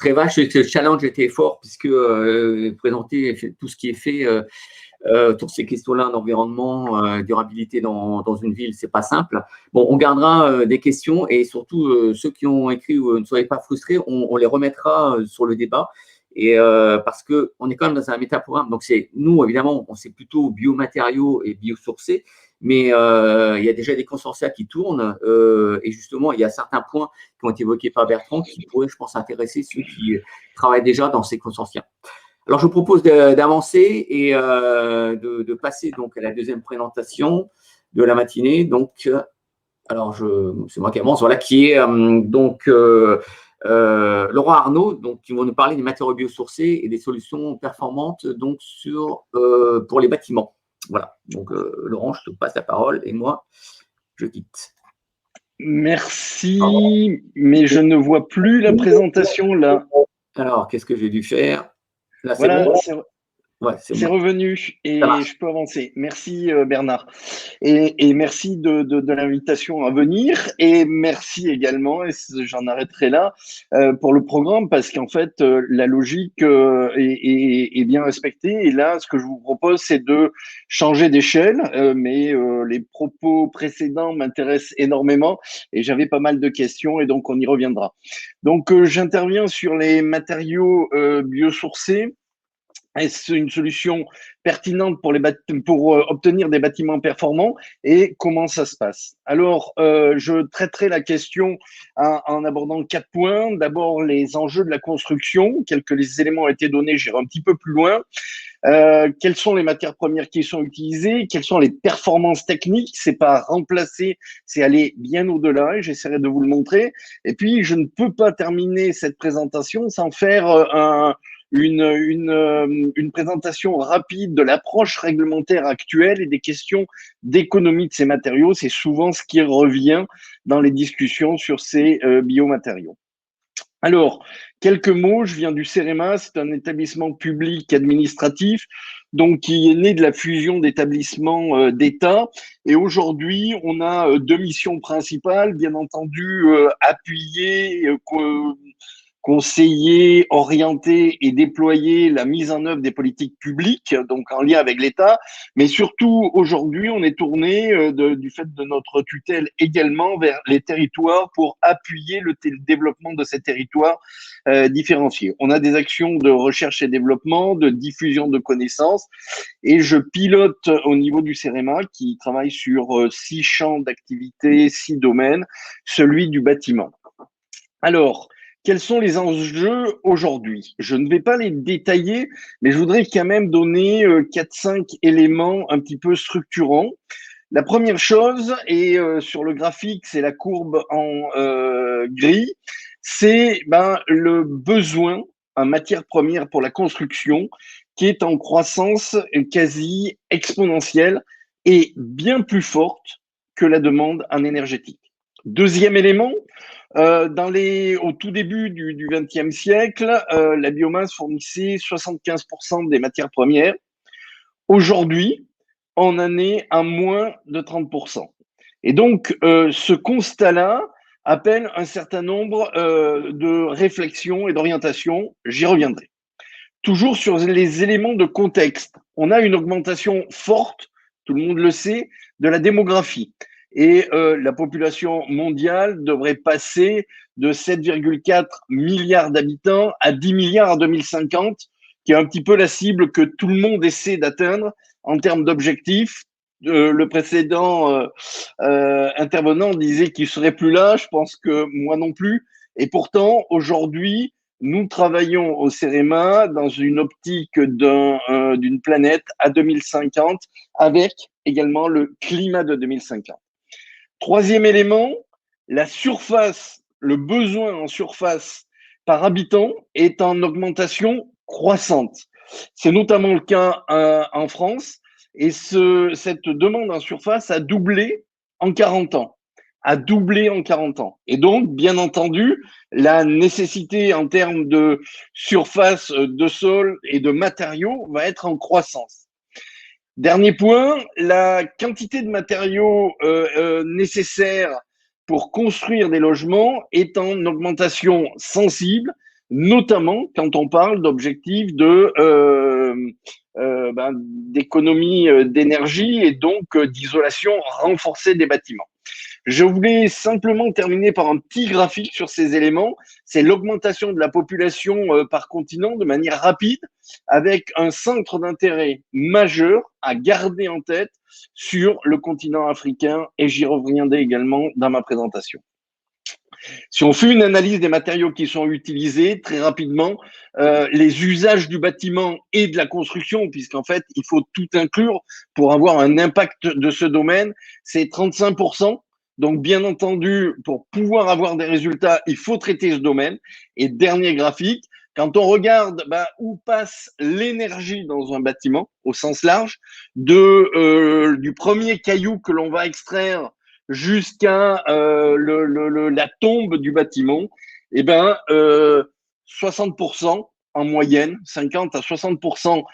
très vache. Le challenge était fort puisque présenter tout ce qui est fait toutes ces questions-là d'environnement, durabilité dans une ville, c'est pas simple. Bon, on gardera des questions et surtout ceux qui ont écrit ne soyez pas frustrés, on les remettra sur le débat. Et parce que on est quand même dans un métaprogramme, donc c'est nous évidemment, on c'est plutôt biomatériaux et biosourcés, mais il y a déjà des consortia qui tournent et justement il y a certains points qui ont été évoqués par Bertrand qui pourraient, je pense, intéresser ceux qui travaillent déjà dans ces consortia. Alors, je vous propose d'avancer et de passer donc à la deuxième présentation de la matinée. Donc, alors c'est moi qui avance, voilà, qui est Laurent Arnaud, donc qui vont nous parler des matériaux biosourcés et des solutions performantes donc pour les bâtiments. Voilà. Donc, Laurent, je te passe la parole et moi, je quitte. Merci, mais je ne vois plus la présentation là. Alors, qu'est-ce que j'ai dû faire? Là, c'est voilà, bon. Ouais, c'est revenu et je peux avancer. Merci Bernard. Et merci de l'invitation à venir et merci également, et j'en arrêterai là, pour le programme parce qu'en fait, la logique est bien respectée. Et là, ce que je vous propose, c'est de changer d'échelle, mais les propos précédents m'intéressent énormément et j'avais pas mal de questions et donc on y reviendra. Donc, j'interviens sur les matériaux biosourcés. Est-ce une solution pertinente pour obtenir des bâtiments performants et comment ça se passe? Alors, je traiterai la question en abordant 4 points. D'abord, les enjeux de la construction. Quelques éléments ont été donnés, j'irai un petit peu plus loin. Quelles sont les matières premières qui sont utilisées? Quelles sont les performances techniques? C'est pas remplacer, c'est aller bien au-delà et j'essaierai de vous le montrer. Et puis, je ne peux pas terminer cette présentation sans faire une présentation rapide de l'approche réglementaire actuelle et des questions d'économie de ces matériaux. C'est souvent ce qui revient dans les discussions sur ces biomatériaux. Alors, quelques mots, je viens du CEREMA, c'est un établissement public administratif donc qui est né de la fusion d'établissements d'État. Et aujourd'hui, on a 2 missions principales, bien entendu, appuyer, conseiller, orienter et déployer la mise en œuvre des politiques publiques, donc en lien avec l'État. Mais surtout, aujourd'hui, on est tourné du fait de notre tutelle également vers les territoires pour appuyer le développement de ces territoires différenciés. On a des actions de recherche et développement, de diffusion de connaissances et je pilote au niveau du CEREMA qui travaille sur 6 champs d'activité, 6 domaines, celui du bâtiment. Alors, quels sont les enjeux aujourd'hui? Je ne vais pas les détailler, mais je voudrais quand même donner 4-5 éléments un petit peu structurants. La première chose, et sur le graphique, c'est la courbe en gris, c'est le besoin en matière première pour la construction qui est en croissance quasi exponentielle et bien plus forte que la demande en énergétique. Deuxième élément, au tout début du XXe siècle, la biomasse fournissait 75% des matières premières. Aujourd'hui, on en est à moins de 30%. Et donc, ce constat-là appelle un certain nombre de réflexions et d'orientations. J'y reviendrai. Toujours sur les éléments de contexte. On a une augmentation forte, tout le monde le sait, de la démographie. Et la population mondiale devrait passer de 7,4 milliards d'habitants à 10 milliards en 2050, qui est un petit peu la cible que tout le monde essaie d'atteindre en termes d'objectifs. Le précédent intervenant disait qu'il serait plus là, je pense que moi non plus. Et pourtant, aujourd'hui, nous travaillons au CEREMA dans une optique d'une planète à 2050 avec également le climat de 2050. Troisième élément, la surface, le besoin en surface par habitant est en augmentation croissante. C'est notamment le cas en France et cette demande en surface a doublé en 40 ans. A doublé en 40 ans. Et donc, bien entendu, la nécessité en termes de surface de sol et de matériaux va être en croissance. Dernier point, la quantité de matériaux nécessaires pour construire des logements est en augmentation sensible. notamment quand on parle d'objectifs d'économie d'énergie et donc d'isolation renforcée des bâtiments. Je voulais simplement terminer par un petit graphique sur ces éléments. C'est l'augmentation de la population par continent de manière rapide, avec un centre d'intérêt majeur à garder en tête sur le continent africain, et j'y reviendrai également dans ma présentation. Si on fait une analyse des matériaux qui sont utilisés, très rapidement, les usages du bâtiment et de la construction, puisqu'en fait, il faut tout inclure pour avoir un impact de ce domaine, c'est 35%. Donc, bien entendu, pour pouvoir avoir des résultats, il faut traiter ce domaine. Et dernier graphique, quand on regarde où passe l'énergie dans un bâtiment, au sens large, du premier caillou que l'on va extraire jusqu'à la tombe du bâtiment, 60% en moyenne, 50 à 60%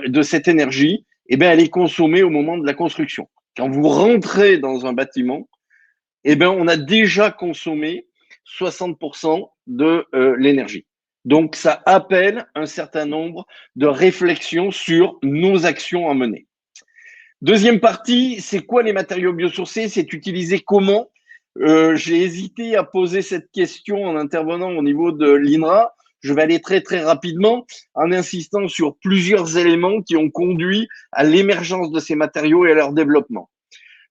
de cette énergie, elle est consommée au moment de la construction. Quand vous rentrez dans un bâtiment, on a déjà consommé 60% de l'énergie. Donc, ça appelle un certain nombre de réflexions sur nos actions à mener. Deuxième partie, c'est quoi les matériaux biosourcés? C'est utilisé comment? J'ai hésité à poser cette question en intervenant au niveau de l'INRA. Je vais aller très très rapidement en insistant sur plusieurs éléments qui ont conduit à l'émergence de ces matériaux et à leur développement.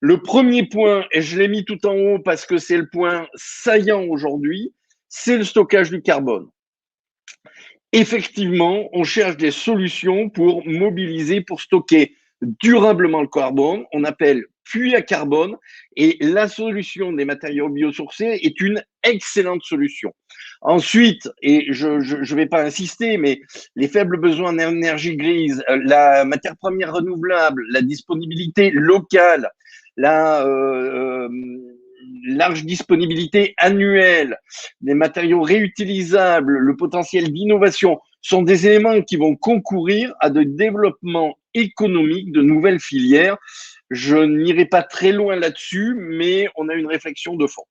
Le premier point, et je l'ai mis tout en haut parce que c'est le point saillant aujourd'hui, c'est le stockage du carbone. Effectivement, on cherche des solutions pour mobiliser, pour stocker durablement le carbone. On appelle puits à carbone, et la solution des matériaux biosourcés est une excellente solution. Ensuite, et je ne vais pas insister, mais les faibles besoins en énergie grise, la matière première renouvelable, la disponibilité locale, la large disponibilité annuelle, des matériaux réutilisables, le potentiel d'innovation sont des éléments qui vont concourir à de développement économique de nouvelles filières. Je n'irai pas très loin là-dessus, mais on a une réflexion de fond.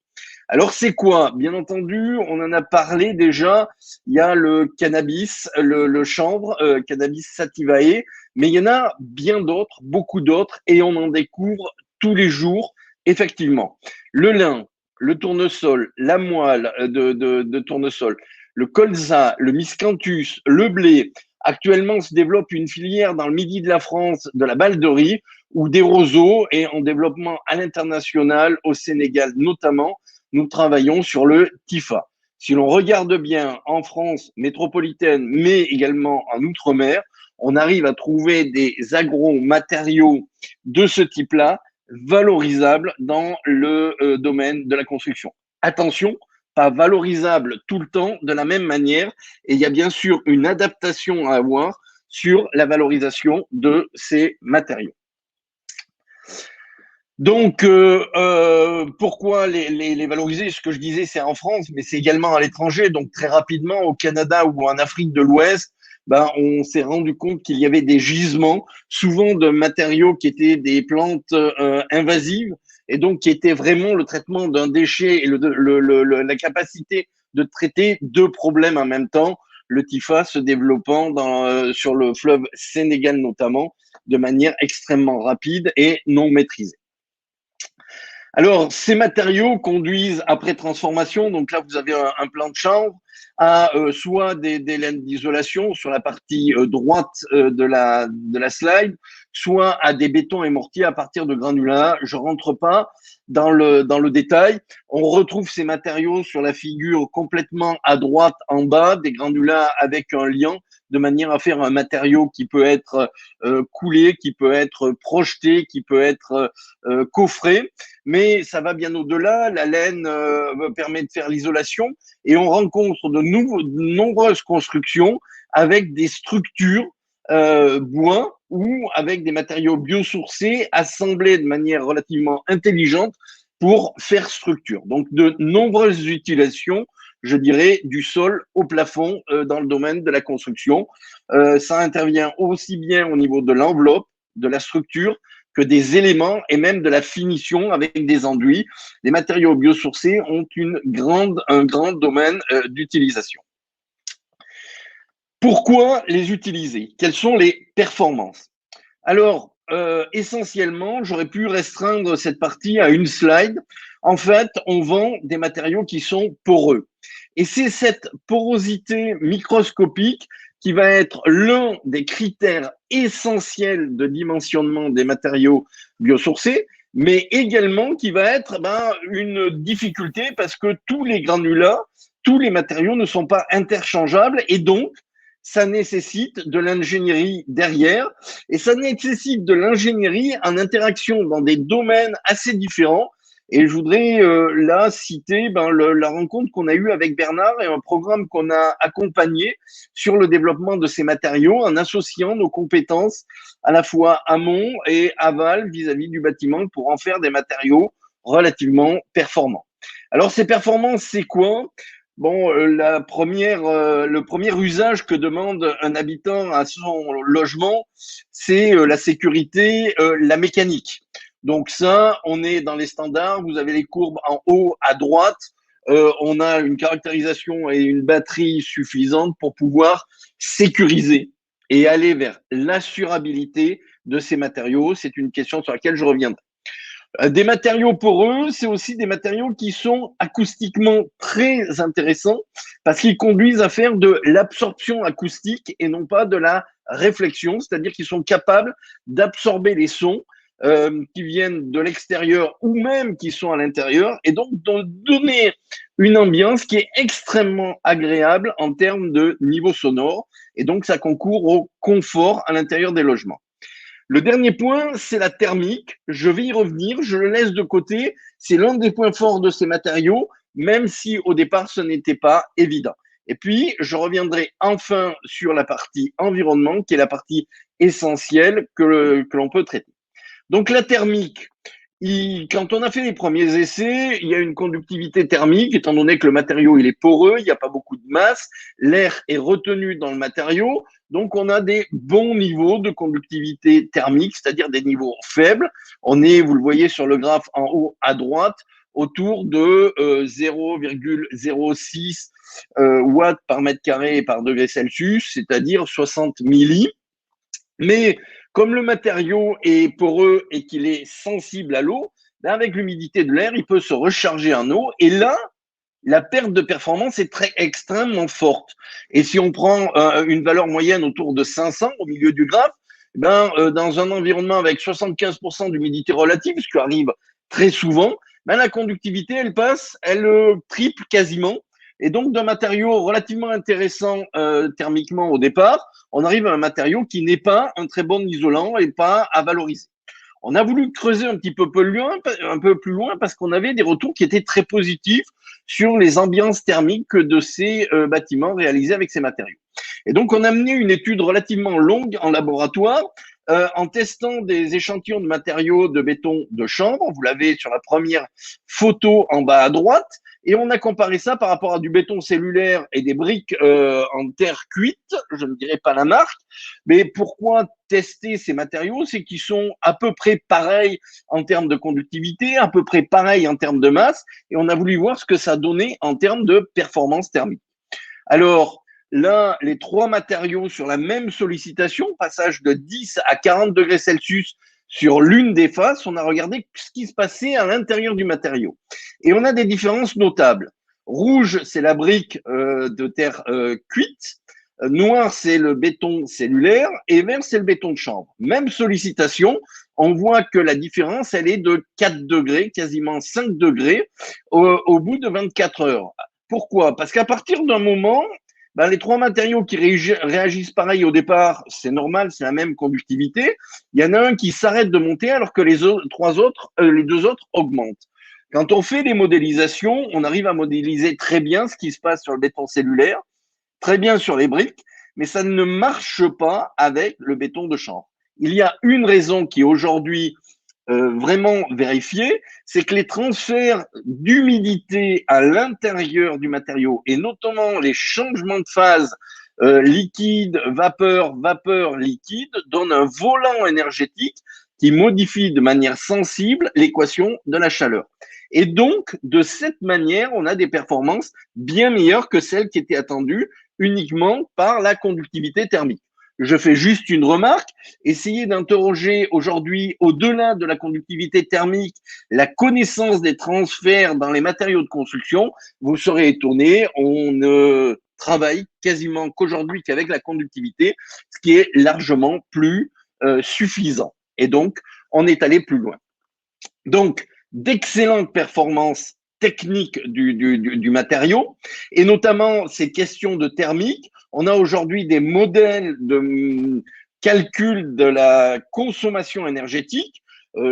Alors, c'est quoi? Bien entendu, on en a parlé déjà. Il y a le cannabis, le chanvre, Cannabis sativale, mais il y en a bien d'autres, beaucoup d'autres, et on en découvre tous les jours, effectivement. Le lin, le tournesol, la moelle de tournesol, le colza, le miscanthus, le blé. Actuellement, se développe une filière dans le midi de la France de la balle de riz ou des roseaux, et en développement à l'international, au Sénégal notamment, nous travaillons sur le TIFA. Si l'on regarde bien en France métropolitaine, mais également en Outre-mer, on arrive à trouver des agromatériaux de ce type-là, valorisables dans le domaine de la construction. Attention, pas valorisable tout le temps de la même manière, et il y a bien sûr une adaptation à avoir sur la valorisation de ces matériaux. Donc, pourquoi les valoriser? Ce que je disais, c'est en France, mais c'est également à l'étranger. Donc, très rapidement, au Canada ou en Afrique de l'Ouest, on s'est rendu compte qu'il y avait des gisements, souvent de matériaux qui étaient des plantes invasives, et donc qui étaient vraiment le traitement d'un déchet et la capacité de traiter deux problèmes en même temps, le TIFA se développant sur le fleuve Sénégal notamment, de manière extrêmement rapide et non maîtrisée. Alors, ces matériaux conduisent après transformation, donc là vous avez un plan de chanvre, à soit des laines d'isolation sur la partie droite de la slide, soit à des bétons et mortiers à partir de granulats. Je rentre pas dans le détail. On retrouve ces matériaux sur la figure complètement à droite en bas, des granulats avec un liant, de manière à faire un matériau qui peut être coulé, qui peut être projeté, qui peut être coffré. Mais ça va bien au-delà. La laine permet de faire l'isolation, et on rencontre de nombreuses constructions avec des structures bois ou avec des matériaux biosourcés assemblés de manière relativement intelligente pour faire structure. Donc, de nombreuses utilisations, je dirais, du sol au plafond dans le domaine de la construction. Ça intervient aussi bien au niveau de l'enveloppe, de la structure, que des éléments et même de la finition avec des enduits. Les matériaux biosourcés ont un grand domaine d'utilisation. Pourquoi les utiliser? Quelles sont les performances? Alors, essentiellement, j'aurais pu restreindre cette partie à une slide. En fait, on vend des matériaux qui sont poreux. Et c'est cette porosité microscopique qui va être l'un des critères essentiels de dimensionnement des matériaux biosourcés, mais également qui va être une difficulté parce que tous les granulats, tous les matériaux ne sont pas interchangeables et donc ça nécessite de l'ingénierie derrière et ça nécessite de l'ingénierie en interaction dans des domaines assez différents. Et je voudrais là citer la rencontre qu'on a eue avec Bernard et un programme qu'on a accompagné sur le développement de ces matériaux en associant nos compétences à la fois amont et aval vis-à-vis du bâtiment pour en faire des matériaux relativement performants. Alors ces performances, c'est quoi? Bon, le premier usage que demande un habitant à son logement, c'est la sécurité, la mécanique. Donc ça, on est dans les standards. Vous avez les courbes en haut à droite. On a une caractérisation et une batterie suffisante pour pouvoir sécuriser et aller vers l'assurabilité de ces matériaux. C'est une question sur laquelle je reviendrai. Des matériaux poreux, c'est aussi des matériaux qui sont acoustiquement très intéressants parce qu'ils conduisent à faire de l'absorption acoustique et non pas de la réflexion, c'est-à-dire qu'ils sont capables d'absorber les sons qui viennent de l'extérieur ou même qui sont à l'intérieur et donc de donner une ambiance qui est extrêmement agréable en termes de niveau sonore et donc ça concourt au confort à l'intérieur des logements. Le dernier point, c'est la thermique. Je vais y revenir, je le laisse de côté. C'est l'un des points forts de ces matériaux, même si au départ, ce n'était pas évident. Et puis, je reviendrai enfin sur la partie environnement, qui est la partie essentielle que l'on peut traiter. Donc, la thermique, quand on a fait les premiers essais, il y a une conductivité thermique, étant donné que le matériau il est poreux, il n'y a pas beaucoup de masse, l'air est retenu dans le matériau, donc on a des bons niveaux de conductivité thermique, c'est-à-dire des niveaux faibles. On est, vous le voyez sur le graphe en haut à droite, autour de 0,06 watts par mètre carré et par degré Celsius, c'est-à-dire 60 milli. Mais comme le matériau est poreux et qu'il est sensible à l'eau, avec l'humidité de l'air, il peut se recharger en eau. Et là, la perte de performance est extrêmement forte. Et si on prend une valeur moyenne autour de 500 au milieu du graphe, dans un environnement avec 75% d'humidité relative, ce qui arrive très souvent, la conductivité, elle triple quasiment. Et donc, d'un matériau relativement intéressant thermiquement au départ, on arrive à un matériau qui n'est pas un très bon isolant et pas à valoriser. On a voulu creuser un peu plus loin parce qu'on avait des retours qui étaient très positifs sur les ambiances thermiques de ces bâtiments réalisés avec ces matériaux. Et donc, on a mené une étude relativement longue en laboratoire en testant des échantillons de matériaux de béton de chambre. Vous l'avez sur la première photo en bas à droite. Et on a comparé ça par rapport à du béton cellulaire et des briques en terre cuite, je ne dirais pas la marque, mais pourquoi tester ces matériaux? C'est qu'ils sont à peu près pareils en termes de conductivité, à peu près pareils en termes de masse, et on a voulu voir ce que ça donnait en termes de performance thermique. Alors, là, les trois matériaux sur la même sollicitation, passage de 10 à 40 degrés Celsius sur l'une des faces, on a regardé ce qui se passait à l'intérieur du matériau. Et on a des différences notables. Rouge, c'est la brique de terre cuite. Noir, c'est le béton cellulaire. Et vert, c'est le béton de chambre. Même sollicitation, on voit que la différence, elle est de 4 degrés, quasiment 5 degrés au bout de 24 heures. Pourquoi? Parce qu'à partir d'un moment, les trois matériaux qui réagissent pareil au départ, c'est normal, c'est la même conductivité. Il y en a un qui s'arrête de monter alors que les deux autres augmentent. Quand on fait les modélisations, on arrive à modéliser très bien ce qui se passe sur le béton cellulaire, très bien sur les briques, mais ça ne marche pas avec le béton de chambre. Il y a une raison qui est aujourd'hui vraiment vérifiée, c'est que les transferts d'humidité à l'intérieur du matériau et notamment les changements de phase liquide, vapeur, vapeur, liquide donnent un volant énergétique qui modifie de manière sensible l'équation de la chaleur. Et donc, de cette manière, on a des performances bien meilleures que celles qui étaient attendues uniquement par la conductivité thermique. Je fais juste une remarque, essayez d'interroger aujourd'hui, au-delà de la conductivité thermique, la connaissance des transferts dans les matériaux de construction, vous serez étonné, on ne travaille quasiment qu'aujourd'hui qu'avec la conductivité, ce qui est largement plus suffisant. Et donc, on est allé plus loin. Donc, d'excellentes performances techniques du matériau, et notamment ces questions de thermique. On a aujourd'hui des modèles de calcul de la consommation énergétique.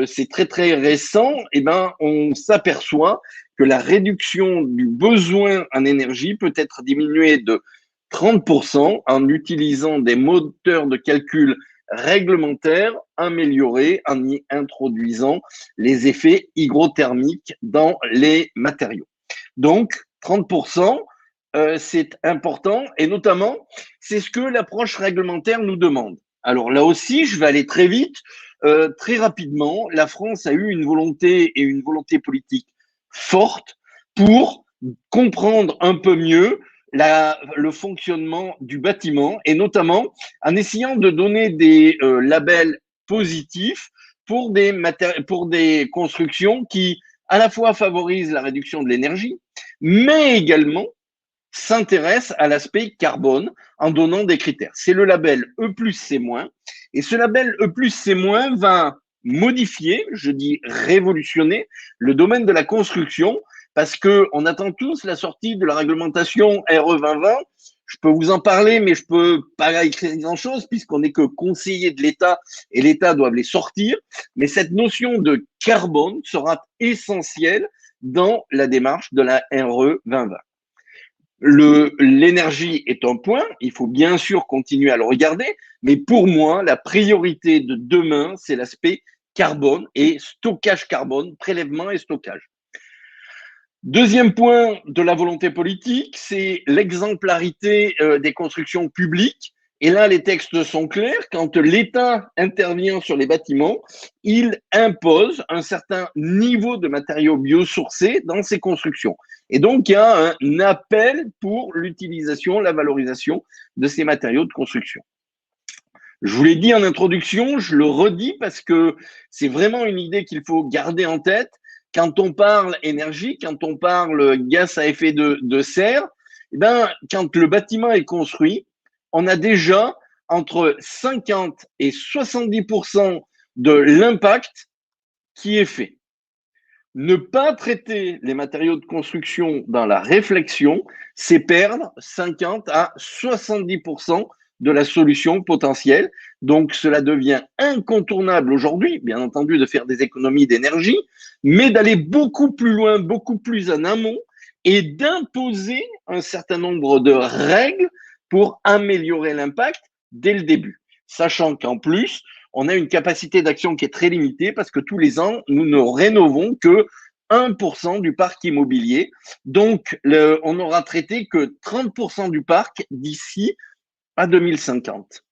C'est très très récent. Et ben, on s'aperçoit que la réduction du besoin en énergie peut être diminuée de 30% en utilisant des moteurs de calcul réglementaires améliorés en y introduisant les effets hygrothermiques dans les matériaux. Donc, 30%, c'est important et notamment, c'est ce que l'approche réglementaire nous demande. Alors là aussi, je vais aller très vite. Très rapidement, la France a eu une volonté politique forte pour comprendre un peu mieux le fonctionnement du bâtiment et notamment en essayant de donner des labels positifs pour des constructions qui à la fois favorisent la réduction de l'énergie, mais également s'intéressent à l'aspect carbone en donnant des critères. C'est le label E+, C-, et ce label E+, C- va modifier, je dis révolutionner, le domaine de la construction parce qu'on attend tous la sortie de la réglementation RE 2020. Je peux vous en parler, mais je peux pas écrire grand-chose puisqu'on n'est que conseiller de l'État et l'État doit les sortir. Mais cette notion de carbone sera essentielle dans la démarche de la RE 2020. L'énergie est un point, il faut bien sûr continuer à le regarder, mais pour moi, la priorité de demain, c'est l'aspect carbone et stockage carbone, prélèvement et stockage. Deuxième point de la volonté politique, c'est l'exemplarité des constructions publiques. Et là, les textes sont clairs. Quand l'État intervient sur les bâtiments, il impose un certain niveau de matériaux biosourcés dans ces constructions. Et donc, il y a un appel pour l'utilisation, la valorisation de ces matériaux de construction. Je vous l'ai dit en introduction, je le redis parce que c'est vraiment une idée qu'il faut garder en tête. Quand on parle énergie, quand on parle gaz à effet de serre, eh ben, quand le bâtiment est construit, on a déjà entre 50 et 70% de l'impact qui est fait. Ne pas traiter les matériaux de construction dans la réflexion, c'est perdre 50 à 70% de la solution potentielle. Donc, cela devient incontournable aujourd'hui, bien entendu, de faire des économies d'énergie, mais d'aller beaucoup plus loin, beaucoup plus en amont et d'imposer un certain nombre de règles pour améliorer l'impact dès le début. Sachant qu'en plus, on a une capacité d'action qui est très limitée parce que tous les ans, nous ne rénovons que 1% du parc immobilier. Donc, on n'aura traité que 30% du parc d'ici à 2050.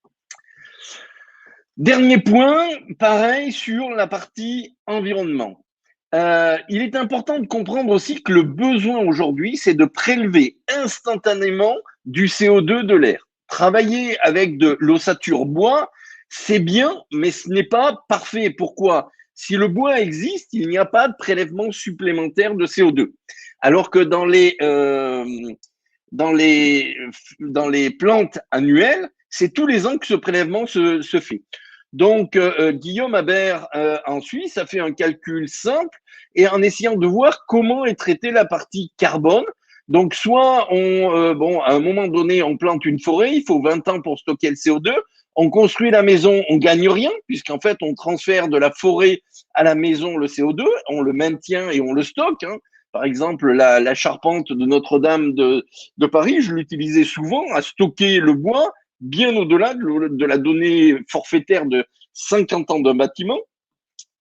Dernier point, pareil sur la partie environnement. Il est important de comprendre aussi que le besoin aujourd'hui, c'est de prélever instantanément du CO2 de l'air. Travailler avec de l'ossature bois, c'est bien, mais ce n'est pas parfait. Pourquoi? Si le bois existe, il n'y a pas de prélèvement supplémentaire de CO2. Alors que dans les plantes annuelles, c'est tous les ans que ce prélèvement se fait. Donc, Guillaume Habert en Suisse a fait un calcul simple et en essayant de voir comment est traitée la partie carbone. Donc, soit à un moment donné, on plante une forêt, il faut 20 ans pour stocker le CO2. On construit la maison, on gagne rien, puisqu'en fait, on transfère de la forêt à la maison le CO2, on le maintient et on le stocke. Par exemple, la charpente de Notre-Dame de Paris, je l'utilisais souvent à stocker le bois bien au-delà de la donnée forfaitaire de 50 ans d'un bâtiment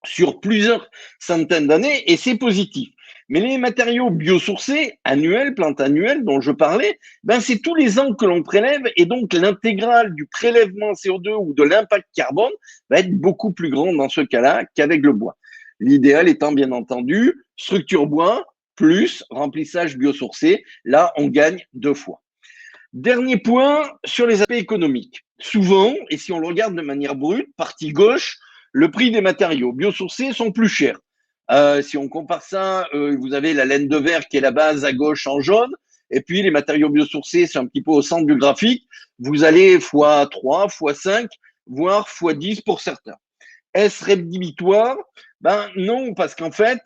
sur plusieurs centaines d'années, et c'est positif. Mais les matériaux biosourcés, annuels, plantes annuelles dont je parlais, ben c'est tous les ans que l'on prélève, et donc l'intégrale du prélèvement CO2 ou de l'impact carbone va être beaucoup plus grande dans ce cas-là qu'avec le bois. L'idéal étant bien entendu structure bois plus remplissage biosourcé. Là, on gagne 2 fois. Dernier point sur les aspects économiques. Souvent, et si on le regarde de manière brute, partie gauche, le prix des matériaux biosourcés sont plus chers. Si on compare ça, vous avez la laine de verre qui est la base à gauche en jaune, et puis les matériaux biosourcés, c'est un petit peu au centre du graphique. Vous allez x3, x5, voire x10 pour certains. Est-ce rédhibitoire? Ben non, parce qu'en fait,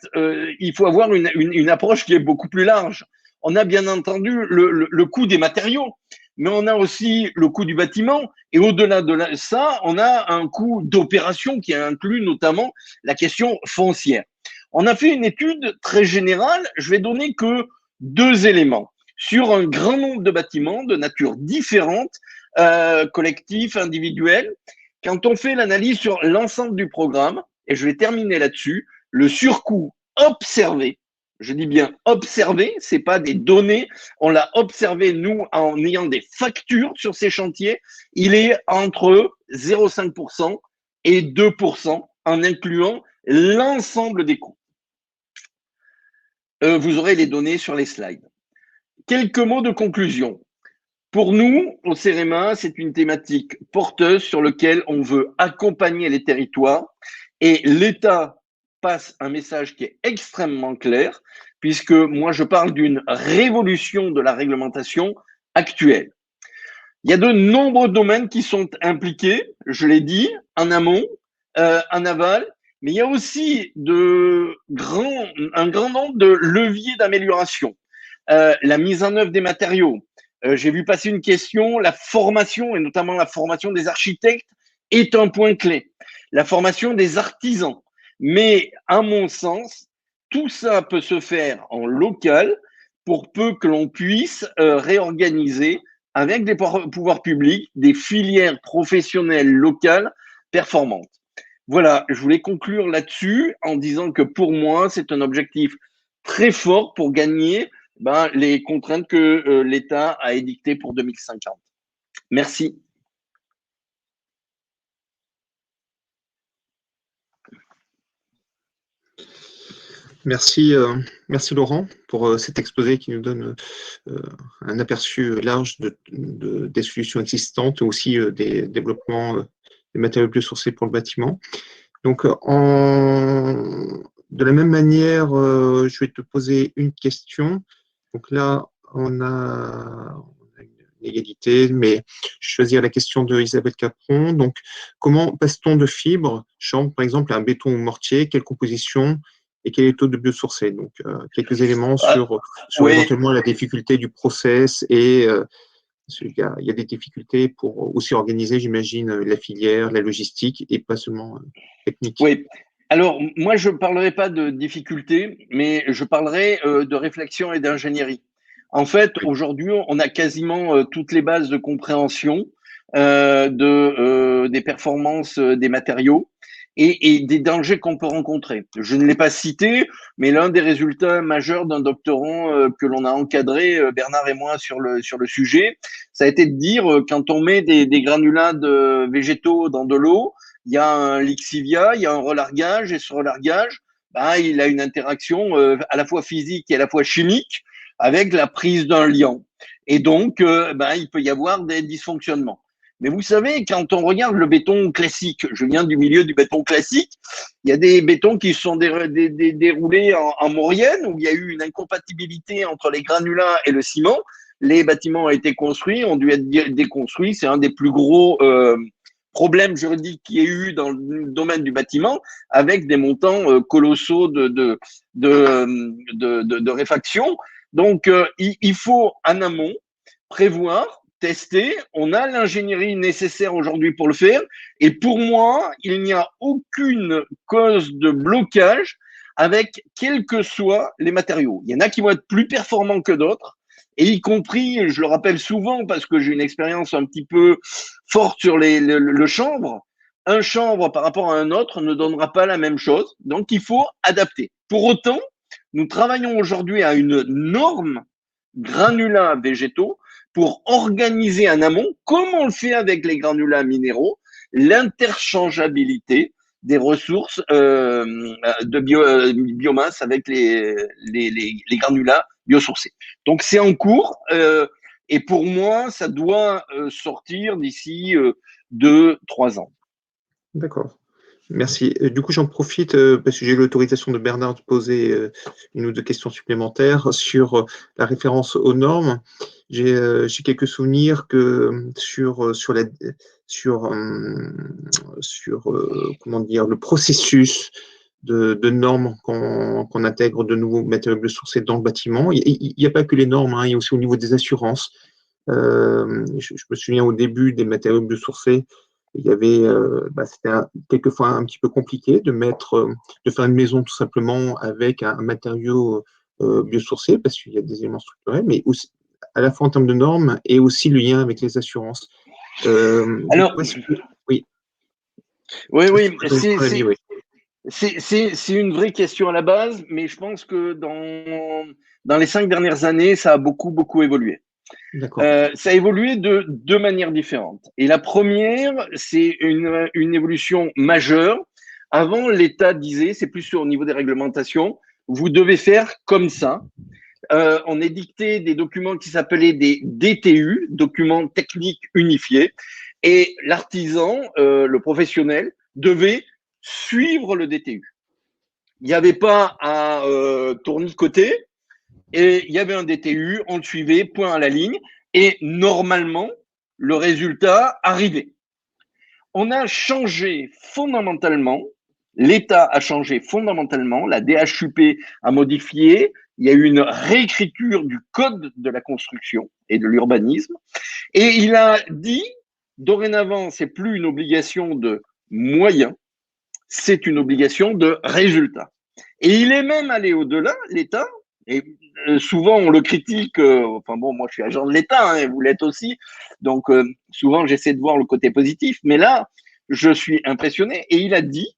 il faut avoir une approche qui est beaucoup plus large. On a bien entendu le coût des matériaux, mais on a aussi le coût du bâtiment. Et au-delà de ça, on a un coût d'opération qui inclut notamment la question foncière. On a fait une étude très générale. Je vais donner que 2 éléments sur un grand nombre de bâtiments de nature différente, collectifs, individuels. Quand on fait l'analyse sur l'ensemble du programme, et je vais terminer là-dessus, le surcoût observé, je dis bien observé, c'est pas des données, on l'a observé nous en ayant des factures sur ces chantiers, il est entre 0,5% et 2% en incluant l'ensemble des coûts. Vous aurez les données sur les slides. Quelques mots de conclusion. Pour nous, au CEREMA, c'est une thématique porteuse sur laquelle on veut accompagner les territoires et l'État passe un message qui est extrêmement clair, puisque moi je parle d'une révolution de la réglementation actuelle. Il y a de nombreux domaines qui sont impliqués, je l'ai dit, en amont, en aval, mais il y a aussi un grand nombre de leviers d'amélioration. La mise en œuvre des matériaux. J'ai vu passer une question, la formation, et notamment la formation des architectes, est un point clé. La formation des artisans. Mais à mon sens, tout ça peut se faire en local pour peu que l'on puisse réorganiser avec des pouvoirs publics des filières professionnelles locales performantes. Voilà, je voulais conclure là-dessus en disant que pour moi, c'est un objectif très fort pour gagner les contraintes que l'État a édictées pour 2050. Merci. Merci, merci Laurent pour cet exposé qui nous donne un aperçu large des solutions existantes et aussi des développements des matériaux biosourcés pour le bâtiment. Donc, de la même manière, je vais te poser une question. Donc là, on a une égalité, mais je vais choisir la question de Isabelle Capron. Donc, comment passe-t-on de fibres, chanvre par exemple, à un béton ou mortier? Quelle composition et quel est le taux de biosourcé? Donc, quelques éléments sur oui. éventuellement la difficulté du process et il y a des difficultés pour aussi organiser, j'imagine, la filière, la logistique et pas seulement technique. Oui. Alors, moi, je ne parlerai pas de difficultés, mais je parlerai de réflexion et d'ingénierie. En fait, aujourd'hui, on a quasiment toutes les bases de compréhension des performances des matériaux et des dangers qu'on peut rencontrer. Je ne l'ai pas cité, mais l'un des résultats majeurs d'un doctorant que l'on a encadré, Bernard et moi, sur le sujet, ça a été de dire quand on met des granulats de végétaux dans de l'eau, il y a un lixivia, il y a un relargage, et ce relargage, il a une interaction à la fois physique et à la fois chimique avec la prise d'un liant. Et donc, il peut y avoir des dysfonctionnements. Mais vous savez, quand on regarde le béton classique, je viens du milieu du béton classique, il y a des bétons qui se sont déroulés en Maurienne, où il y a eu une incompatibilité entre les granulats et le ciment. Les bâtiments ont été construits, ont dû être déconstruits. C'est un des plus gros problèmes juridiques qu'il y a eu dans le domaine du bâtiment, avec des montants colossaux de réfaction. Donc, il faut en amont prévoir, tester. On a l'ingénierie nécessaire aujourd'hui pour le faire. Et pour moi, il n'y a aucune cause de blocage avec quels que soient les matériaux. Il y en a qui vont être plus performants que d'autres. Et y compris, je le rappelle souvent parce que j'ai une expérience un petit peu forte sur le chanvre. Un chanvre par rapport à un autre ne donnera pas la même chose. Donc, il faut adapter. Pour autant, nous travaillons aujourd'hui à une norme granulats végétaux pour organiser en amont, comme on le fait avec les granulats minéraux, l'interchangeabilité des ressources de biomasse avec les granulats biosourcés. Donc, c'est en cours. Et pour moi, ça doit sortir d'ici 2-3 ans. D'accord. Merci. Du coup, j'en profite parce que j'ai eu l'autorisation de Bernard de poser une ou deux questions supplémentaires sur la référence aux normes. J'ai quelques souvenirs que comment dire, le processus de normes qu'on intègre de nouveaux matériaux biosourcés dans le bâtiment. Il n'y a pas que les normes, hein, il y a aussi au niveau des assurances. Je me souviens au début des matériaux biosourcés, il y avait, c'était quelquefois un petit peu compliqué de faire une maison tout simplement avec un matériau biosourcé parce qu'il y a des éléments structurels, mais aussi, à la fois en termes de normes et aussi le lien avec les assurances. Alors, oui. Oui, Oui. c'est une vraie question à la base, mais je pense que dans les 5 dernières années, ça a beaucoup évolué. Ça a évolué de deux manières différentes. Et la première, c'est une évolution majeure. Avant, l'État disait, c'est plus au niveau des réglementations, vous devez faire comme ça. On édictait des documents qui s'appelaient des DTU, documents techniques unifiés, et l'artisan, le professionnel, devait suivre le DTU. Il n'y avait pas à tournicoter, et il y avait un DTU, on le suivait, point à la ligne, et normalement, le résultat arrivait. On a changé fondamentalement, l'État a changé fondamentalement, la DHUP a modifié, il y a eu une réécriture du code de la construction et de l'urbanisme, et il a dit, dorénavant, c'est plus une obligation de moyens, c'est une obligation de résultat. Et il est même allé au-delà, l'État, et souvent on le critique, enfin bon, moi je suis agent de l'État, hein, et vous l'êtes aussi, donc souvent j'essaie de voir le côté positif, mais là, je suis impressionné, et il a dit,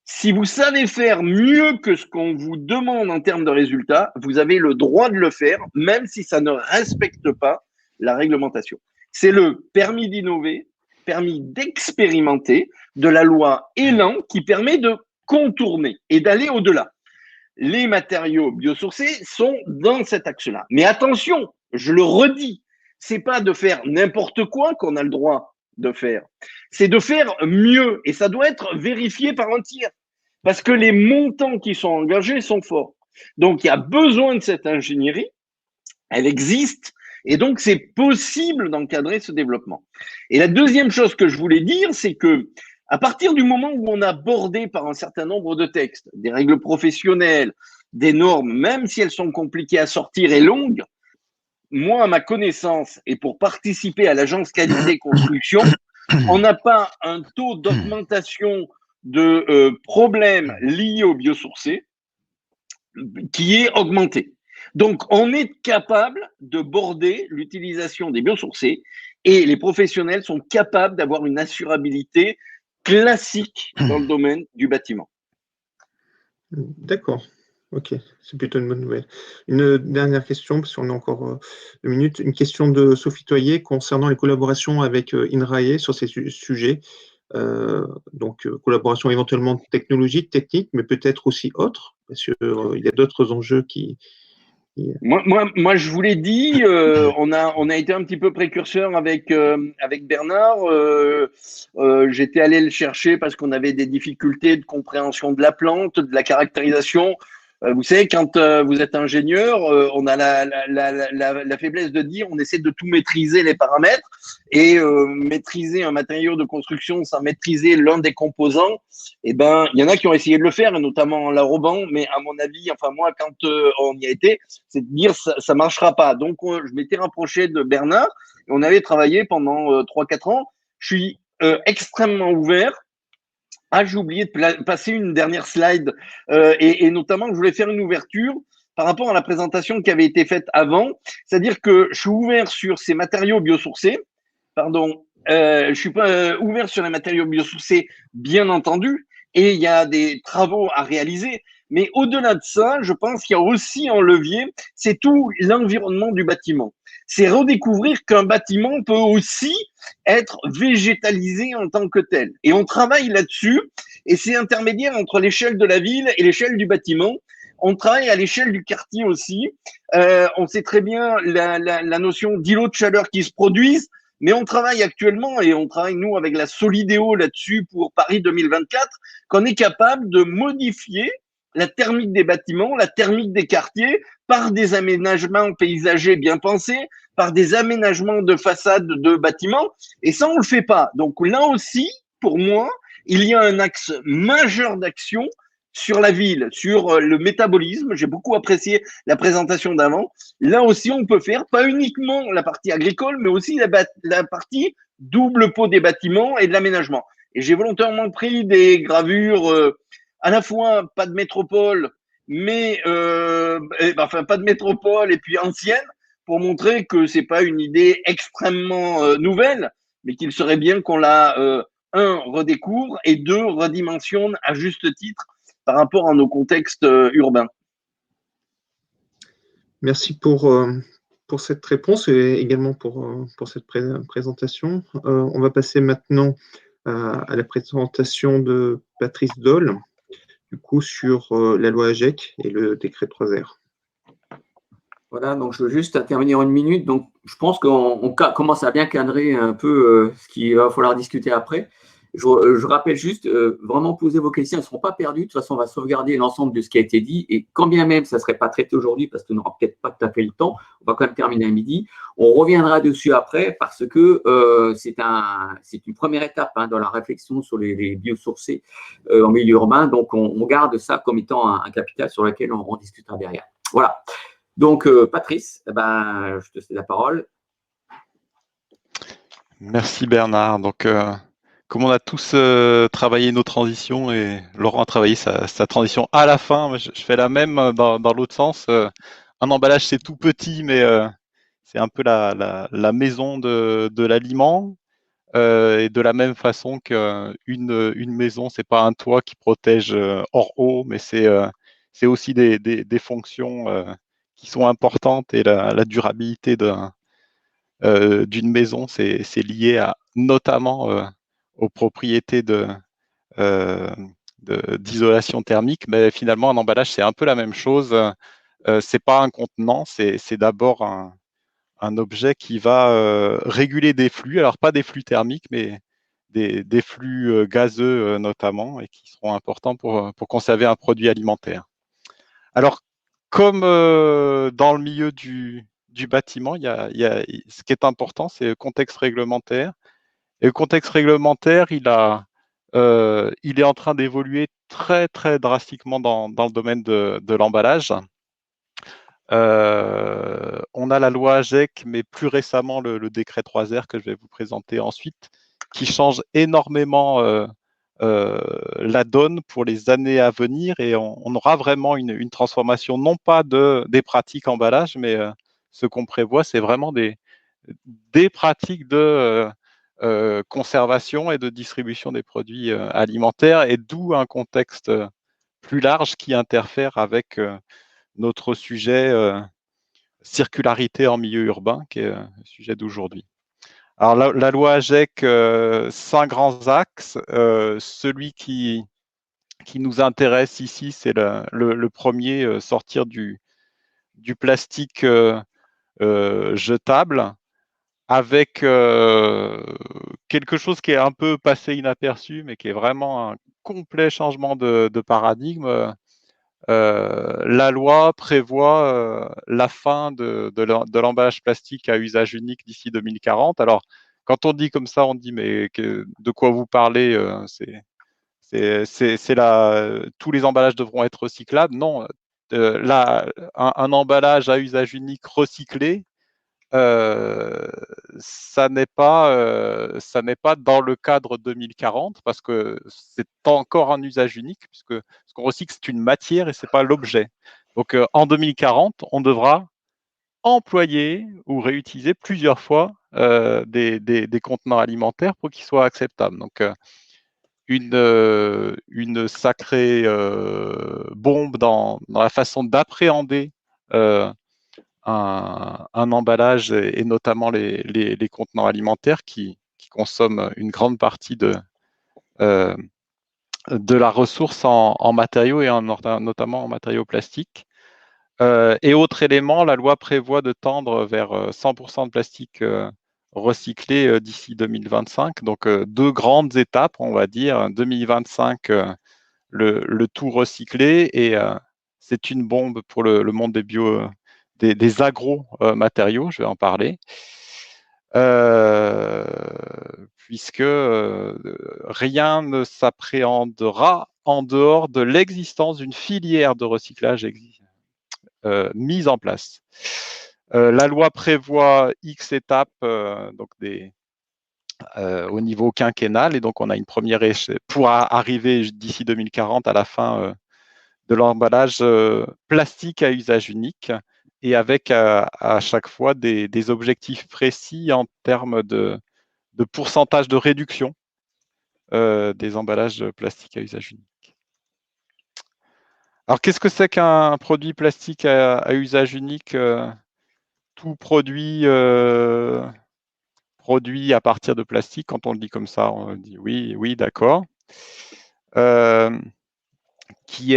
si vous savez faire mieux que ce qu'on vous demande en termes de résultats, vous avez le droit de le faire, même si ça ne respecte pas la réglementation. C'est le permis d'innover, permis d'expérimenter de la loi Elan qui permet de contourner et d'aller au-delà. Les matériaux biosourcés sont dans cet axe-là. Mais attention, je le redis, c'est pas de faire n'importe quoi qu'on a le droit de faire. C'est de faire mieux et ça doit être vérifié par un tiers parce que les montants qui sont engagés sont forts. Donc, il y a besoin de cette ingénierie. Elle existe. Et donc, c'est possible d'encadrer ce développement. Et la deuxième chose que je voulais dire, c'est que à partir du moment où on a bordé par un certain nombre de textes, des règles professionnelles, des normes, même si elles sont compliquées à sortir et longues, moi, à ma connaissance, et pour participer à l'agence qualité construction, on n'a pas un taux d'augmentation de problèmes liés aux biosourcés qui est augmenté. Donc, on est capable de border l'utilisation des biosourcés et les professionnels sont capables d'avoir une assurabilité classique dans le domaine du bâtiment. D'accord. Ok, c'est plutôt une bonne nouvelle. Une dernière question, parce qu'on a encore 2 minutes. Une question de Sophie Toyer concernant les collaborations avec INRAE sur ces sujets. Donc, collaboration éventuellement technologique, technique, mais peut-être aussi autre, parce qu'il y a d'autres enjeux qui… Moi, je vous l'ai dit, on a été un petit peu précurseur avec Bernard. J'étais allé le chercher parce qu'on avait des difficultés de compréhension de la plante, de la caractérisation. Vous savez, quand vous êtes ingénieur, on a la faiblesse de dire on essaie de tout maîtriser les paramètres et maîtriser un matériau de construction sans maîtriser l'un des composants. Eh ben, il y en a qui ont essayé de le faire, et notamment en l'enrobant, mais à mon avis, enfin moi, quand on y a été, c'est de dire ça marchera pas. Donc, je m'étais rapproché de Bernard et on avait travaillé pendant 3-4 ans. Je suis extrêmement ouvert. Ah, j'ai oublié de passer une dernière slide et notamment, je voulais faire une ouverture par rapport à la présentation qui avait été faite avant. C'est-à-dire que je suis ouvert sur ces matériaux biosourcés. Pardon, je suis pas ouvert sur les matériaux biosourcés, bien entendu, et il y a des travaux à réaliser. Mais au-delà de ça, je pense qu'il y a aussi un levier, c'est tout l'environnement du bâtiment. C'est redécouvrir qu'un bâtiment peut aussi être végétalisé en tant que tel. Et on travaille là-dessus, et c'est intermédiaire entre l'échelle de la ville et l'échelle du bâtiment. On travaille à l'échelle du quartier aussi. On sait très bien la notion d'îlots de chaleur qui se produisent, mais on travaille actuellement, et on travaille nous avec la Solidéo là-dessus pour Paris 2024, qu'on est capable de modifier la thermique des bâtiments, la thermique des quartiers, par des aménagements paysagers bien pensés, par des aménagements de façades de bâtiments, et ça, on le fait pas. Donc là aussi, pour moi, il y a un axe majeur d'action sur la ville, sur le métabolisme. J'ai beaucoup apprécié la présentation d'avant. Là aussi, on peut faire pas uniquement la partie agricole, mais aussi la partie double pot des bâtiments et de l'aménagement. Et j'ai volontairement pris des gravures à la fois pas de métropole, mais enfin pas de métropole et puis ancienne, pour montrer que c'est pas une idée extrêmement nouvelle, mais qu'il serait bien qu'on la redécouvre et deux, redimensionne à juste titre par rapport à nos contextes urbains. Merci pour cette réponse et également pour cette présentation. On va passer maintenant à la présentation de Patrice Doll, du coup sur la loi AGEC et le décret 3R. Voilà, donc je veux juste intervenir une minute. Donc, je pense qu'on commence à bien cadrer un peu ce qu'il va falloir discuter après. Je rappelle juste, vraiment poser vos questions, elles ne seront pas perdues. De toute façon, on va sauvegarder l'ensemble de ce qui a été dit. Et quand bien même ça ne serait pas traité aujourd'hui, parce qu'on n'aura peut-être pas tout à fait le temps, on va quand même terminer à midi. On reviendra dessus après parce que c'est une première étape dans la réflexion sur les biosourcés en milieu urbain. Donc, on garde ça comme étant un capital sur lequel on discutera derrière. Voilà. Donc, Patrice, je te cède la parole. Merci Bernard. Donc, comme on a tous travaillé nos transitions et Laurent a travaillé sa transition à la fin, je fais la même dans l'autre sens. Un emballage, c'est tout petit, mais c'est un peu la maison de l'aliment. Et de la même façon qu'une maison, c'est pas un toit qui protège hors eau, mais c'est aussi des fonctions qui sont importantes, et la durabilité d'une maison, c'est lié notamment aux propriétés d'isolation thermique. Mais finalement, un emballage, c'est un peu la même chose. C'est pas un contenant, c'est d'abord un objet qui va réguler des flux, alors pas des flux thermiques, mais des flux gazeux notamment, et qui seront importants pour conserver un produit alimentaire. Alors, comme dans le milieu du bâtiment, ce qui est important, c'est le contexte réglementaire. Et le contexte réglementaire, il est en train d'évoluer très, très drastiquement dans le domaine de l'emballage. On a la loi AGEC, mais plus récemment le décret 3R que je vais vous présenter ensuite, qui change énormément la donne pour les années à venir, et on aura vraiment une transformation, non pas des pratiques emballage, mais ce qu'on prévoit, c'est vraiment des pratiques de conservation et de distribution des produits alimentaires, et d'où un contexte plus large qui interfère avec notre sujet circularité en milieu urbain, qui est le sujet d'aujourd'hui. Alors, la loi AGEC, 5 grands axes. Celui qui nous intéresse ici, c'est le premier, sortir du plastique jetable, avec quelque chose qui est un peu passé inaperçu, mais qui est vraiment un complet changement de paradigme. La loi prévoit la fin de l'emballage plastique à usage unique d'ici 2040. Alors, quand on dit comme ça, on dit mais de quoi vous parlez? Tous les emballages devront être recyclables. Non, un emballage à usage unique recyclé, ça n'est pas dans le cadre 2040, parce que c'est encore un usage unique, puisque ce qu'on recycle, c'est une matière et c'est pas l'objet. Donc en 2040, on devra employer ou réutiliser plusieurs fois des contenants alimentaires pour qu'ils soient acceptables. Donc une sacrée bombe dans la façon d'appréhender un emballage, et notamment les contenants alimentaires qui consomment une grande partie de la ressource en matériaux et notamment en matériaux plastiques. Et autre élément, la loi prévoit de tendre vers 100% de plastique recyclé d'ici 2025. Donc, deux grandes étapes, on va dire. 2025, le tout recyclé, et c'est une bombe pour le monde des agro-matériaux, je vais en parler. Puisque rien ne s'appréhendera en dehors de l'existence d'une filière de recyclage mise en place. La loi prévoit X étapes donc au niveau quinquennal, et donc on a une première échelle pour arriver d'ici 2040 à la fin de l'emballage plastique à usage unique, et avec à chaque fois des objectifs précis en termes de pourcentage de réduction des emballages plastiques à usage unique. Alors, qu'est-ce que c'est qu'un produit plastique à usage unique? Tout produit produit à partir de plastique, quand on le dit comme ça, on dit oui, oui, d'accord. Qui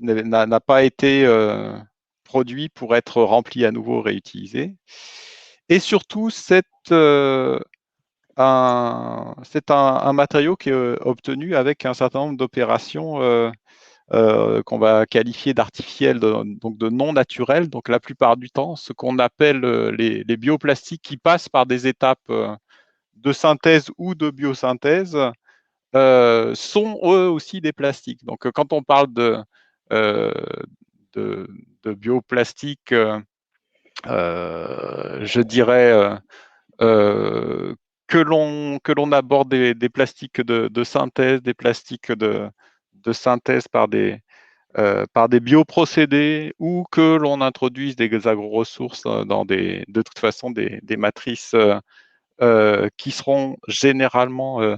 n'a pas été produit pour être rempli à nouveau, réutilisé. Et surtout, c'est un matériau qui est obtenu avec un certain nombre d'opérations qu'on va qualifier d'artificielles, donc de non naturelles. Donc la plupart du temps, ce qu'on appelle les bioplastiques qui passent par des étapes de synthèse ou de biosynthèse sont eux aussi des plastiques. Donc quand on parle de bioplastique, je dirais que l'on aborde des plastiques de synthèse, des plastiques de synthèse par des bioprocédés, ou que l'on introduise des agro-ressources dans de toute façon des matrices qui seront généralement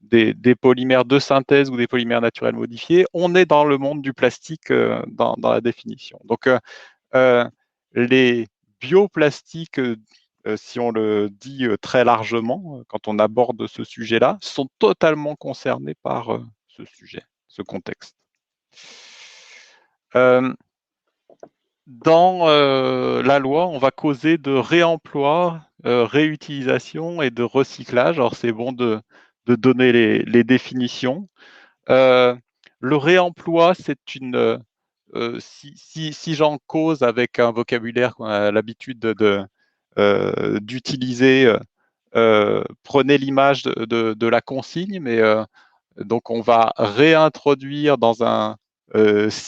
des polymères de synthèse ou des polymères naturels modifiés. On est dans le monde du plastique dans la définition. Donc, les bioplastiques, si on le dit très largement, quand on aborde ce sujet-là, sont totalement concernés par ce sujet, ce contexte. Dans la loi, on va causer de réemploi, réutilisation et de recyclage. Alors, c'est bon de donner les définitions. Le réemploi, c'est une... si j'en cause avec un vocabulaire qu'on a l'habitude d'utiliser, prenez l'image de la consigne, mais donc on va réintroduire dans un cycle